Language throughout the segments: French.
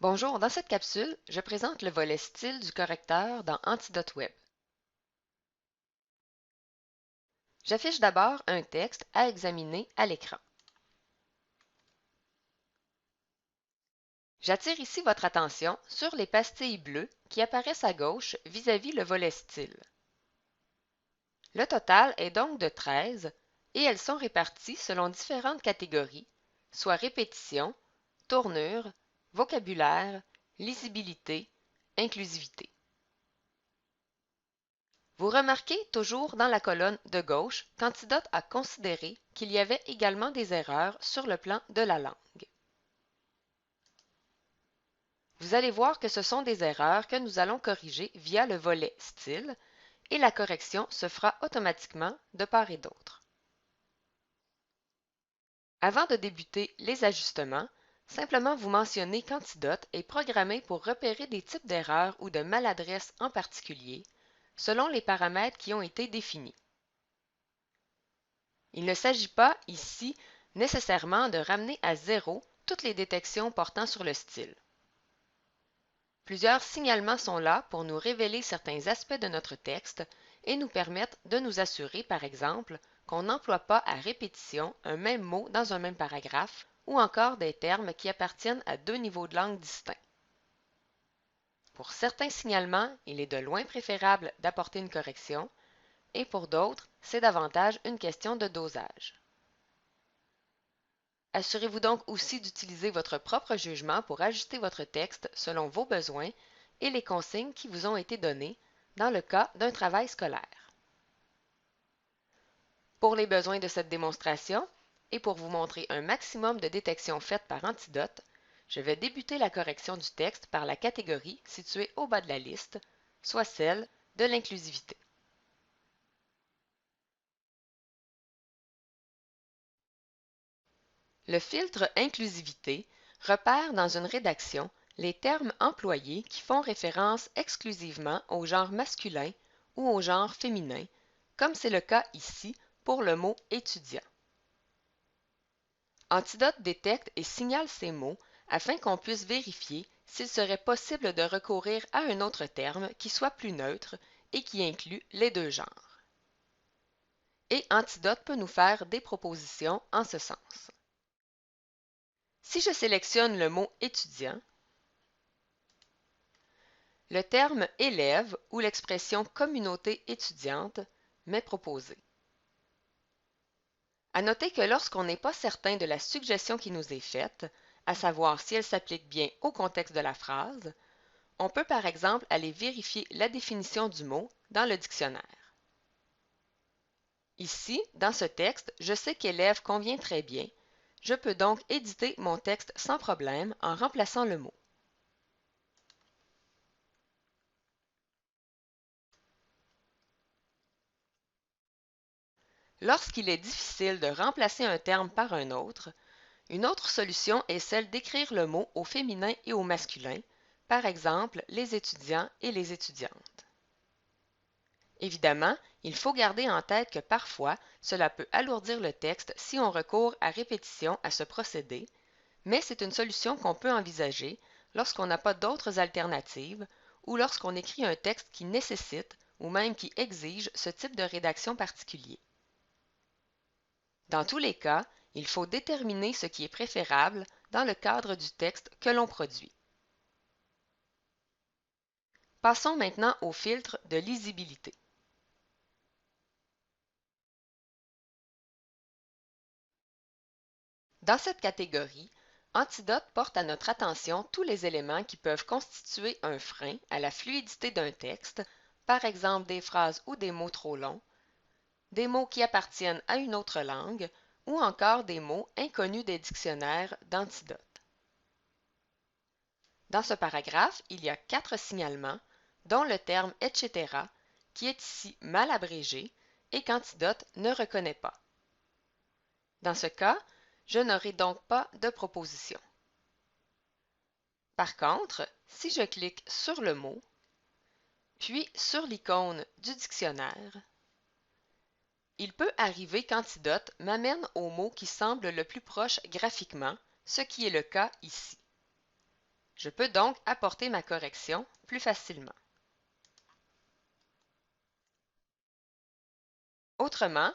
Bonjour, dans cette capsule, je présente le volet style du correcteur dans Antidote Web. J'affiche d'abord un texte à examiner à l'écran. J'attire ici votre attention sur les pastilles bleues qui apparaissent à gauche vis-à-vis le volet style. Le total est donc de 13 et elles sont réparties selon différentes catégories, soit répétition, tournure, vocabulaire, lisibilité, inclusivité. Vous remarquez toujours dans la colonne de gauche qu'Antidote a considéré qu'il y avait également des erreurs sur le plan de la langue. Vous allez voir que ce sont des erreurs que nous allons corriger via le volet Style et la correction se fera automatiquement de part et d'autre. Avant de débuter les ajustements, simplement vous mentionnez qu'Antidote est programmé pour repérer des types d'erreurs ou de maladresses en particulier, selon les paramètres qui ont été définis. Il ne s'agit pas, ici, nécessairement de ramener à zéro toutes les détections portant sur le style. Plusieurs signalements sont là pour nous révéler certains aspects de notre texte et nous permettre de nous assurer, par exemple, qu'on n'emploie pas à répétition un même mot dans un même paragraphe ou encore des termes qui appartiennent à deux niveaux de langue distincts. Pour certains signalements, il est de loin préférable d'apporter une correction et pour d'autres, c'est davantage une question de dosage. Assurez-vous donc aussi d'utiliser votre propre jugement pour ajuster votre texte selon vos besoins et les consignes qui vous ont été données dans le cas d'un travail scolaire. Pour les besoins de cette démonstration et pour vous montrer un maximum de détections faites par Antidote, je vais débuter la correction du texte par la catégorie située au bas de la liste, soit celle de l'inclusivité. Le filtre Inclusivité repère dans une rédaction les termes employés qui font référence exclusivement au genre masculin ou au genre féminin, comme c'est le cas ici pour le mot étudiant. Antidote détecte et signale ces mots afin qu'on puisse vérifier s'il serait possible de recourir à un autre terme qui soit plus neutre et qui inclut les deux genres. Et Antidote peut nous faire des propositions en ce sens. Si je sélectionne le mot étudiant, le terme élève ou l'expression communauté étudiante m'est proposé. À noter que lorsqu'on n'est pas certain de la suggestion qui nous est faite, à savoir si elle s'applique bien au contexte de la phrase, on peut par exemple aller vérifier la définition du mot dans le dictionnaire. Ici, dans ce texte, je sais qu'élève convient très bien. Je peux donc éditer mon texte sans problème en remplaçant le mot. Lorsqu'il est difficile de remplacer un terme par un autre, une autre solution est celle d'écrire le mot au féminin et au masculin, par exemple les étudiants et les étudiantes. Évidemment, il faut garder en tête que parfois, cela peut alourdir le texte si on recourt à répétition à ce procédé, mais c'est une solution qu'on peut envisager lorsqu'on n'a pas d'autres alternatives ou lorsqu'on écrit un texte qui nécessite ou même qui exige ce type de rédaction particulier. Dans tous les cas, il faut déterminer ce qui est préférable dans le cadre du texte que l'on produit. Passons maintenant au filtre de lisibilité. Dans cette catégorie, Antidote porte à notre attention tous les éléments qui peuvent constituer un frein à la fluidité d'un texte, par exemple des phrases ou des mots trop longs, des mots qui appartiennent à une autre langue ou encore des mots inconnus des dictionnaires d'Antidote. Dans ce paragraphe, il y a 4 signalements, dont le terme etc., qui est ici mal abrégé et qu'Antidote ne reconnaît pas. Dans ce cas, je n'aurai donc pas de proposition. Par contre, si je clique sur le mot, puis sur l'icône du dictionnaire, il peut arriver qu'Antidote m'amène au mot qui semble le plus proche graphiquement, ce qui est le cas ici. Je peux donc apporter ma correction plus facilement. Autrement,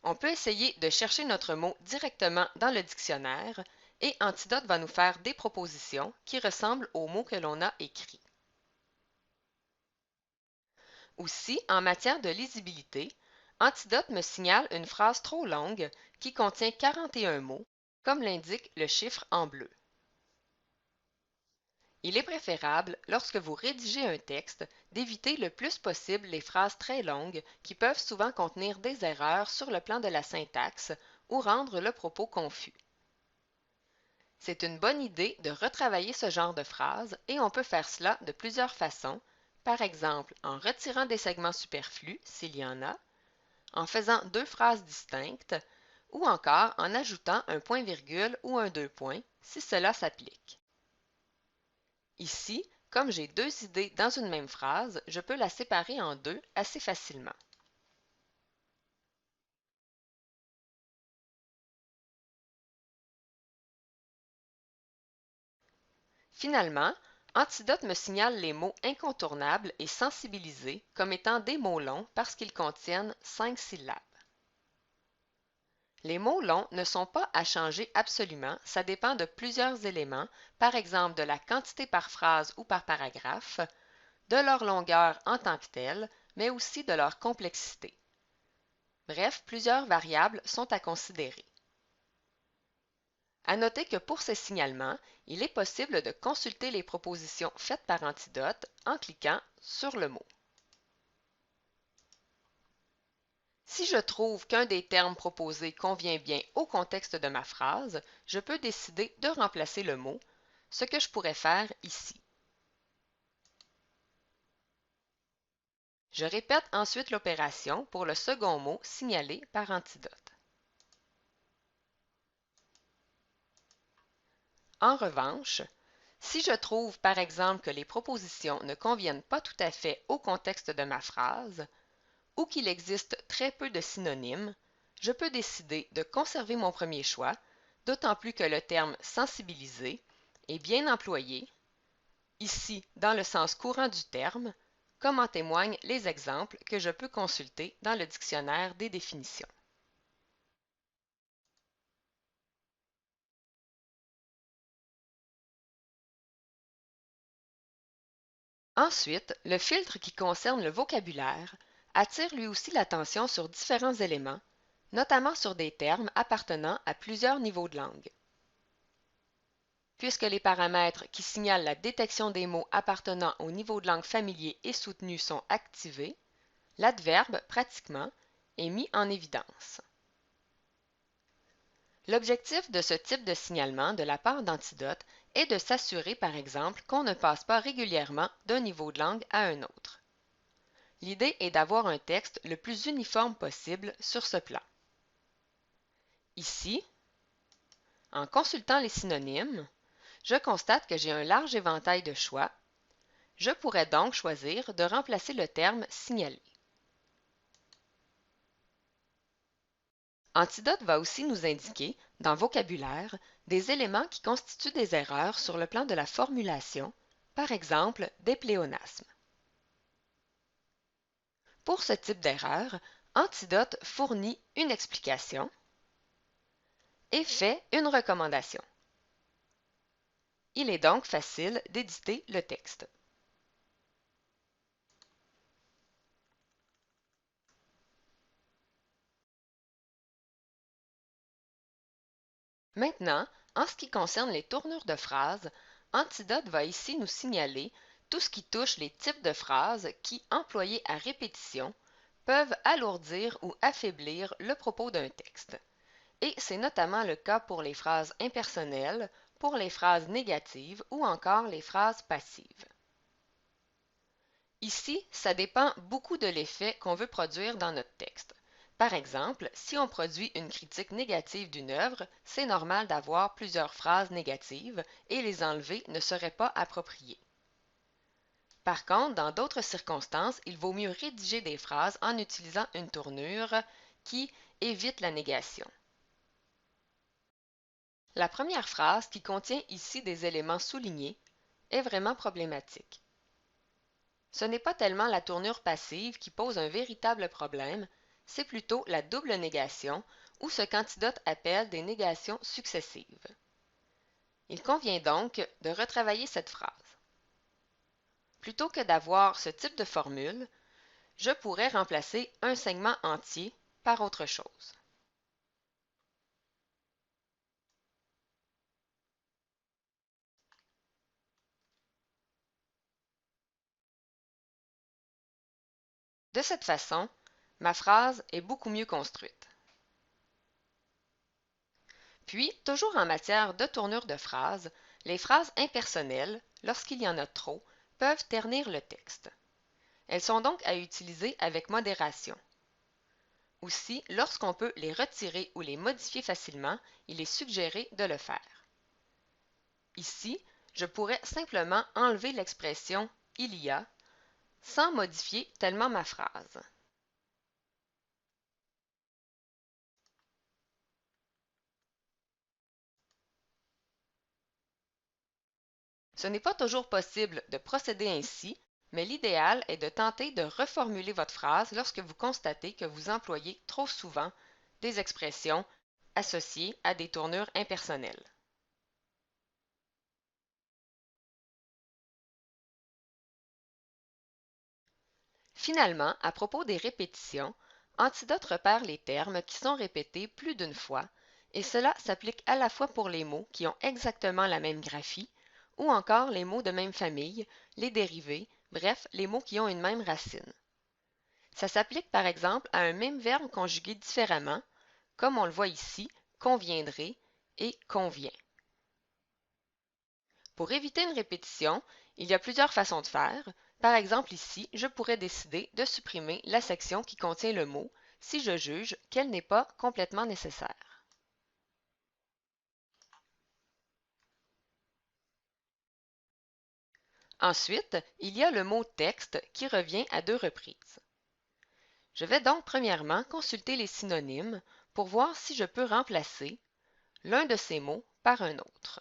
on peut essayer de chercher notre mot directement dans le dictionnaire et Antidote va nous faire des propositions qui ressemblent aux mots que l'on a écrits. Aussi, en matière de lisibilité, Antidote me signale une phrase trop longue qui contient 41 mots, comme l'indique le chiffre en bleu. Il est préférable, lorsque vous rédigez un texte, d'éviter le plus possible les phrases très longues qui peuvent souvent contenir des erreurs sur le plan de la syntaxe ou rendre le propos confus. C'est une bonne idée de retravailler ce genre de phrases et on peut faire cela de plusieurs façons, par exemple en retirant des segments superflus s'il y en a, en faisant deux phrases distinctes ou encore en ajoutant un point-virgule ou un deux points si cela s'applique. Ici, comme j'ai deux idées dans une même phrase, je peux la séparer en deux assez facilement. Finalement, Antidote me signale les mots incontournables et sensibilisés comme étant des mots longs parce qu'ils contiennent 5 syllabes. Les mots longs ne sont pas à changer absolument, ça dépend de plusieurs éléments, par exemple de la quantité par phrase ou par paragraphe, de leur longueur en tant que telle, mais aussi de leur complexité. Bref, plusieurs variables sont à considérer. À noter que pour ces signalements, il est possible de consulter les propositions faites par Antidote en cliquant sur le mot. Si je trouve qu'un des termes proposés convient bien au contexte de ma phrase, je peux décider de remplacer le mot, ce que je pourrais faire ici. Je répète ensuite l'opération pour le second mot signalé par Antidote. En revanche, si je trouve par exemple que les propositions ne conviennent pas tout à fait au contexte de ma phrase, ou qu'il existe très peu de synonymes, je peux décider de conserver mon premier choix, d'autant plus que le terme sensibiliser est bien employé, ici dans le sens courant du terme, comme en témoignent les exemples que je peux consulter dans le dictionnaire des définitions. Ensuite, le filtre qui concerne le vocabulaire attire lui aussi l'attention sur différents éléments, notamment sur des termes appartenant à plusieurs niveaux de langue. Puisque les paramètres qui signalent la détection des mots appartenant au niveau de langue familier et soutenu sont activés, l'adverbe pratiquement est mis en évidence. L'objectif de ce type de signalement de la part d'Antidote est de s'assurer par exemple qu'on ne passe pas régulièrement d'un niveau de langue à un autre. L'idée est d'avoir un texte le plus uniforme possible sur ce plan. Ici, en consultant les synonymes, je constate que j'ai un large éventail de choix. Je pourrais donc choisir de remplacer le terme signalé. Antidote va aussi nous indiquer, dans vocabulaire, des éléments qui constituent des erreurs sur le plan de la formulation, par exemple des pléonasmes. Pour ce type d'erreur, Antidote fournit une explication et fait une recommandation. Il est donc facile d'éditer le texte. Maintenant, en ce qui concerne les tournures de phrases, Antidote va ici nous signaler tout ce qui touche les types de phrases qui, employées à répétition, peuvent alourdir ou affaiblir le propos d'un texte. Et c'est notamment le cas pour les phrases impersonnelles, pour les phrases négatives ou encore les phrases passives. Ici, ça dépend beaucoup de l'effet qu'on veut produire dans notre texte. Par exemple, si on produit une critique négative d'une œuvre, c'est normal d'avoir plusieurs phrases négatives et les enlever ne serait pas approprié. Par contre, dans d'autres circonstances, il vaut mieux rédiger des phrases en utilisant une tournure qui évite la négation. La première phrase, qui contient ici des éléments soulignés, est vraiment problématique. Ce n'est pas tellement la tournure passive qui pose un véritable problème, c'est plutôt la double négation ou ce qu'Antidote appelle des négations successives. Il convient donc de retravailler cette phrase. Plutôt que d'avoir ce type de formule, je pourrais remplacer un segment entier par autre chose. De cette façon, ma phrase est beaucoup mieux construite. Puis, toujours en matière de tournure de phrase, les phrases impersonnelles, lorsqu'il y en a trop, peuvent ternir le texte. Elles sont donc à utiliser avec modération. Aussi, lorsqu'on peut les retirer ou les modifier facilement, il est suggéré de le faire. Ici, je pourrais simplement enlever l'expression « il y a » sans modifier tellement ma phrase. Ce n'est pas toujours possible de procéder ainsi, mais l'idéal est de tenter de reformuler votre phrase lorsque vous constatez que vous employez trop souvent des expressions associées à des tournures impersonnelles. Finalement, à propos des répétitions, Antidote repère les termes qui sont répétés plus d'une fois, et cela s'applique à la fois pour les mots qui ont exactement la même graphie, ou encore les mots de même famille, les dérivés, bref, les mots qui ont une même racine. Ça s'applique par exemple à un même verbe conjugué différemment, comme on le voit ici, conviendrait et convient. Pour éviter une répétition, il y a plusieurs façons de faire. Par exemple ici, je pourrais décider de supprimer la section qui contient le mot si je juge qu'elle n'est pas complètement nécessaire. Ensuite, il y a le mot texte qui revient à 2 reprises. Je vais donc premièrement consulter les synonymes pour voir si je peux remplacer l'un de ces mots par un autre.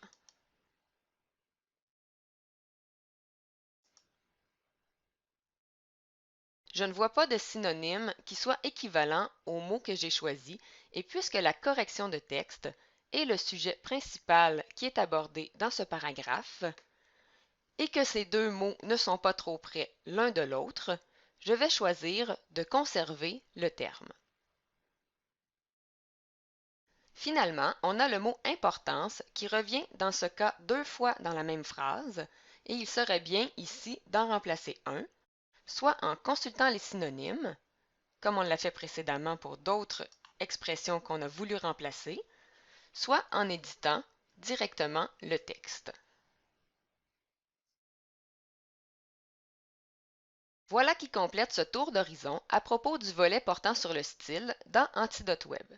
Je ne vois pas de synonyme qui soit équivalent au mot que j'ai choisi et puisque la correction de texte est le sujet principal qui est abordé dans ce paragraphe et que ces deux mots ne sont pas trop près l'un de l'autre, je vais choisir de conserver le terme. Finalement, on a le mot importance qui revient dans ce cas 2 fois dans la même phrase et il serait bien ici d'en remplacer un, soit en consultant les synonymes, comme on l'a fait précédemment pour d'autres expressions qu'on a voulu remplacer, soit en éditant directement le texte. Voilà qui complète ce tour d'horizon à propos du volet portant sur le style dans Antidote Web.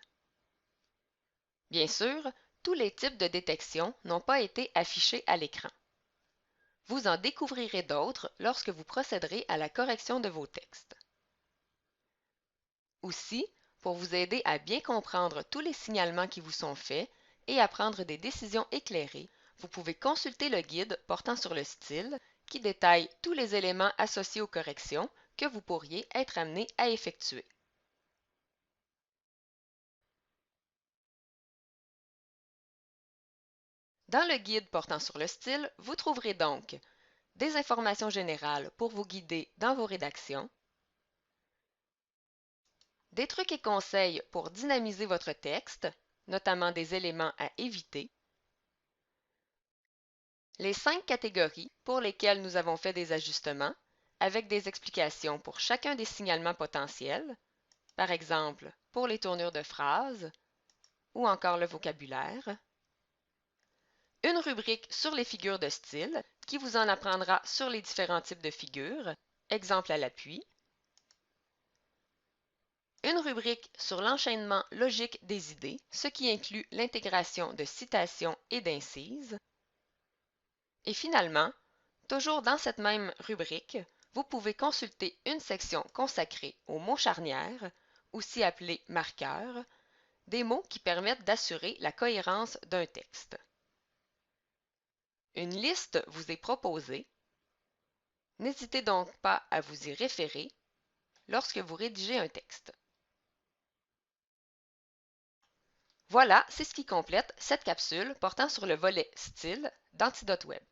Bien sûr, tous les types de détection n'ont pas été affichés à l'écran. Vous en découvrirez d'autres lorsque vous procéderez à la correction de vos textes. Aussi, pour vous aider à bien comprendre tous les signalements qui vous sont faits et à prendre des décisions éclairées, vous pouvez consulter le guide portant sur le style qui détaille tous les éléments associés aux corrections que vous pourriez être amené à effectuer. Dans le guide portant sur le style, vous trouverez donc des informations générales pour vous guider dans vos rédactions, des trucs et conseils pour dynamiser votre texte, notamment des éléments à éviter, les 5 catégories pour lesquelles nous avons fait des ajustements, avec des explications pour chacun des signalements potentiels, par exemple pour les tournures de phrases ou encore le vocabulaire, une rubrique sur les figures de style qui vous en apprendra sur les différents types de figures, exemple à l'appui, une rubrique sur l'enchaînement logique des idées, ce qui inclut l'intégration de citations et d'incises, et finalement, toujours dans cette même rubrique, vous pouvez consulter une section consacrée aux mots charnières, aussi appelés marqueurs, des mots qui permettent d'assurer la cohérence d'un texte. Une liste vous est proposée. N'hésitez donc pas à vous y référer lorsque vous rédigez un texte. Voilà, c'est ce qui complète cette capsule portant sur le volet style d'Antidote Web.